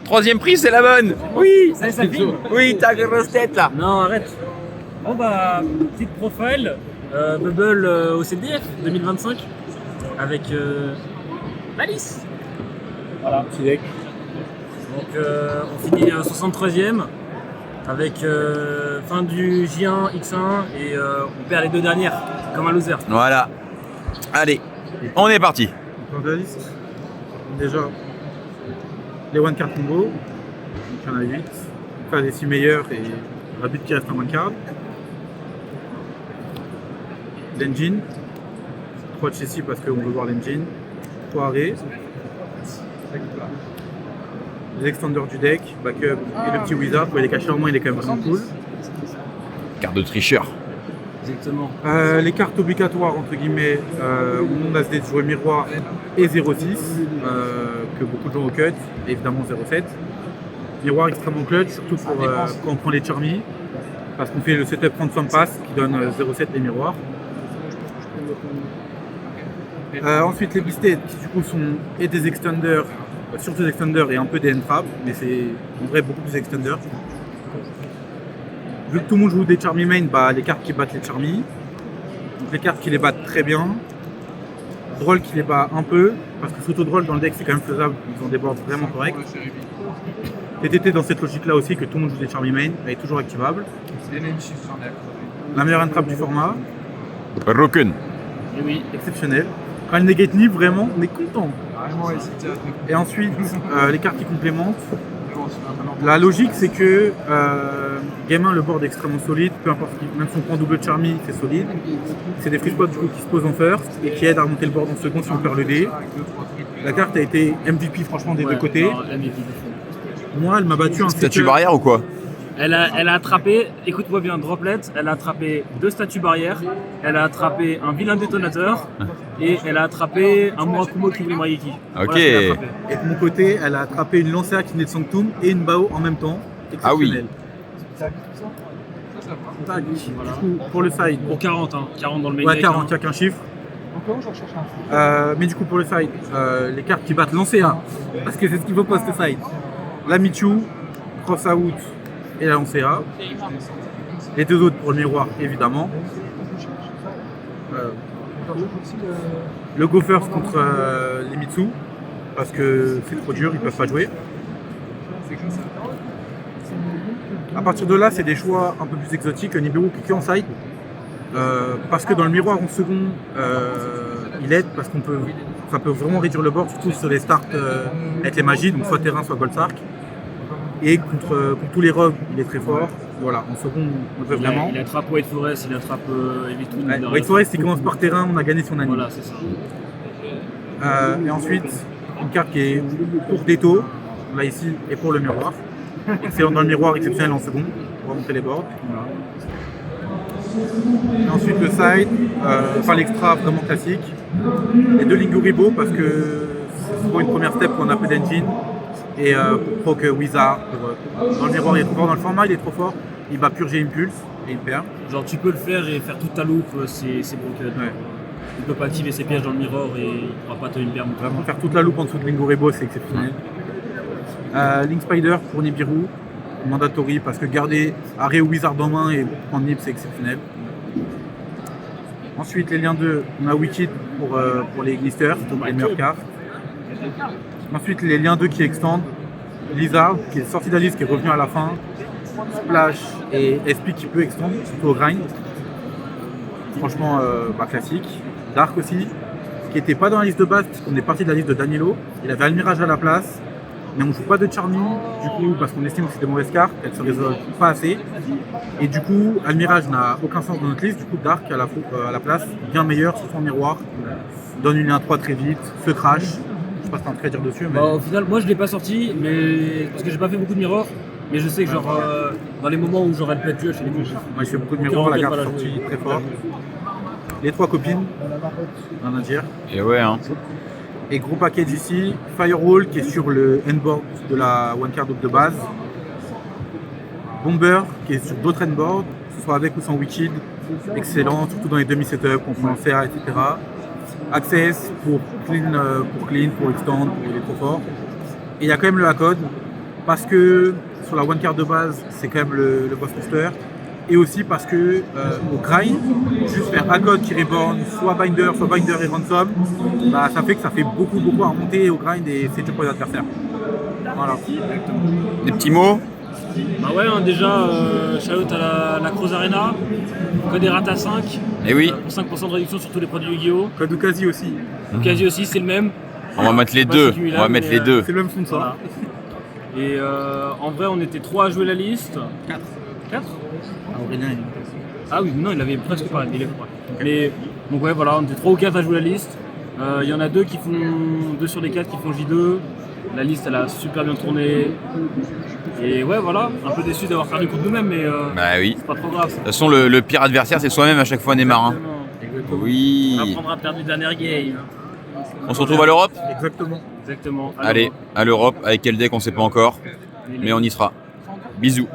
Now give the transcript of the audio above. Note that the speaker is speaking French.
Troisième prise, c'est la bonne. Oui. Ça filme. Oui, ta grosse tête là. Non, arrête. Bon bah, petite profile, Bubble au CDF 2025 avec Malice. Voilà. Petit deck. Donc on finit 63e avec fin du J1, X1 et on perd les deux dernières comme un loser. Voilà. Allez, on est parti. Dans la liste, déjà, les one card combo, donc il y en a 8, enfin les 6 meilleurs et Rabbit qui reste en one card. L'engine, 3 châssis parce qu'on veut voir l'engine, 3 arrêts, les extenders du deck, backup et le petit wizard, vous pouvez les cacher en main, il est quand même vraiment cool. Carte de tricheur. Exactement. Les cartes obligatoires, entre guillemets, au monde ASD de jouer miroir et 06, que beaucoup de gens au cut, et évidemment 07. Miroir extrêmement clutch, surtout pour quand on prend les Charmy, parce qu'on fait le setup Ransom Pass qui donne 07 les miroirs. Ensuite, les Beasted qui du coup sont et des extenders, surtout des extenders et un peu des end-trap, mais c'est en vrai beaucoup plus extenders. Vu que tout le monde joue des Charmy main, bah, les cartes qui battent les Charmy, donc les cartes qui les battent très bien, Droll qui les bat un peu, parce que photo Droll dans le deck c'est quand même faisable, ils ont des boards vraiment corrects. TTT dans cette logique là aussi que tout le monde joue des Charmy main, elle est toujours activable. La meilleure entrap du format, Roken. Et oui. exceptionnel. Quand elle negate Nib, vraiment on est content. Et ensuite les cartes qui complémentent. La logique c'est que Game 1 le board est extrêmement solide, peu importe même si on prend double Charmy c'est solide. C'est des free spots du coup qui se posent en first et qui aident à remonter le board en second si on perd le dé. La carte a été MVP franchement des deux côtés. Non, MVP. Moi elle m'a battu un Statue barrière ou quoi? Elle a attrapé, écoute-moi bien, Droplet, elle a attrapé 2 statues barrières, elle a attrapé un vilain détonateur et elle a attrapé un Murakumo qui voulait Maïki. Ok. Voilà ce qu'elle a attrapé. Et de mon côté elle a attrapé une Lancea qui naît de Sanctum et une Bao en même temps. Ah oui. Exceptionnel. Tac. Du coup, pour le side, Pour 40, hein. 40 dans le main ouais, deck. 40, il hein. n'y a qu'un chiffre. Mais du coup, pour le side, les cartes qui battent Lancea, parce que c'est ce qu'il faut post side. La Michu, Cross Out et la Lancea. Les deux autres pour le miroir, évidemment. Le Go First contre les Mitsu, parce que c'est trop dur, ils peuvent pas jouer. À partir de là, c'est des choix un peu plus exotiques. Nibiru qui est en side. Parce que dans le miroir en second, il aide parce ça peut vraiment réduire le board, surtout sur les starts avec les magies, donc soit terrain, soit Goldsark. Et contre tous les rogues, il est très fort. Voilà, en second, on le veut vraiment. Il attrape White Forest, il attrape Evitoon. Ouais, White Forest, il commence par terrain, on a gagné son anime. Voilà, c'est ça. Et ensuite, une carte qui est pour Déto, là ici, et pour le miroir. Excellent dans le miroir, exceptionnel en second, pour remonter les boards. Et ensuite le side, enfin l'extra vraiment classique. Les deux Linguribo parce que c'est pour une première step qu'on a peu d'engine. Et pour proc Wizard, dans le miroir il est trop fort, dans le format il est trop fort, il va purger Impulse et il perd. Genre tu peux le faire et faire toute ta loupe, c'est broken. Ouais. Il peut pas activer ses pièges dans le mirror et il pourra pas te une perme. Vraiment faire toute la loupe en dessous de Linguribo c'est exceptionnel. Link Spider pour Nibiru, mandatory parce que garder Arrêt ou Wizard en main et prendre Nib c'est exceptionnel. Ensuite les liens 2, on a Wicked pour les glisters, donc les meilleures cartes. Ensuite les liens 2 qui extendent, Lizard qui est sorti de la liste, qui est revenu à la fin, Splash et SP qui peut extendre, surtout au grind. Franchement classique. Dark aussi, qui n'était pas dans la liste de base puisqu'on est parti de la liste de Danilo. Il avait Almirage à la place, mais on ne joue pas de Charmy du coup parce qu'on estime que c'est des mauvaises cartes, qu'elles se résolvent pas assez. Et du coup Almirage n'a aucun sens dans notre liste, du coup Dark à la place, bien meilleur sur son miroir, donne une 1-3 très vite, se crash. Je sais pas si t'as un truc à dire dessus, mais... Bah, au final, moi je l'ai pas sorti, mais parce que j'ai pas fait beaucoup de mirrors. Mais je sais que genre dans les moments où j'aurais le pet duel, je fais des coups. Moi je fais beaucoup de miroirs, la carte est sortie très fort. Les 3 copines, rien à dire. Et ouais, hein. Et gros package ici, Firewall qui est sur le endboard de la one card de base. Bomber qui est sur d'autres endboards, que ce soit avec ou sans Wicked, excellent, surtout dans les demi-setups, on prend CA, etc. Access pour clean, pour extend, pour il est trop fort. Et il y a quand même le A-code parce que sur la one card de base, c'est quand même le boss booster. Et aussi parce que au grind, juste faire Agod-Reborn, soit Binder et Ransom, bah, ça fait que ça fait beaucoup à remonter au grind et c'est dur pour les adversaires. Voilà. Des petits mots? Bah ouais, hein, déjà, shout à la Cross Arena, code Errata 5, Eh oui, pour 5% de réduction sur tous les produits Yu-Gi-Oh! Code Ukazi aussi. Quasi aussi, c'est le même. on va mettre les Pas deux. celui-là, On va mettre mais, les deux. C'est le même sponsor. Voilà. Et en vrai, on était 3 à jouer la liste. 4. 4 Aurélien, Ah oui, non, il avait presque pas, il est ouais. Mais donc ouais, voilà, on était 3 ou 4 à jouer la liste. Il y en a 2 sur les 4 qui font J2. La liste, elle a super bien tourné. Et ouais, voilà, un peu déçu d'avoir perdu contre nous-mêmes, mais Bah oui. c'est pas trop grave. De toute façon, le pire adversaire, c'est soi-même à chaque fois, Neymar. Hein. Exactement. Oui. On apprendra à perdre du dernier game. On se retrouve à l'Europe? Exactement. Exactement. Allez, à l'Europe, avec quel deck on sait pas encore, mais on y sera. Bisous.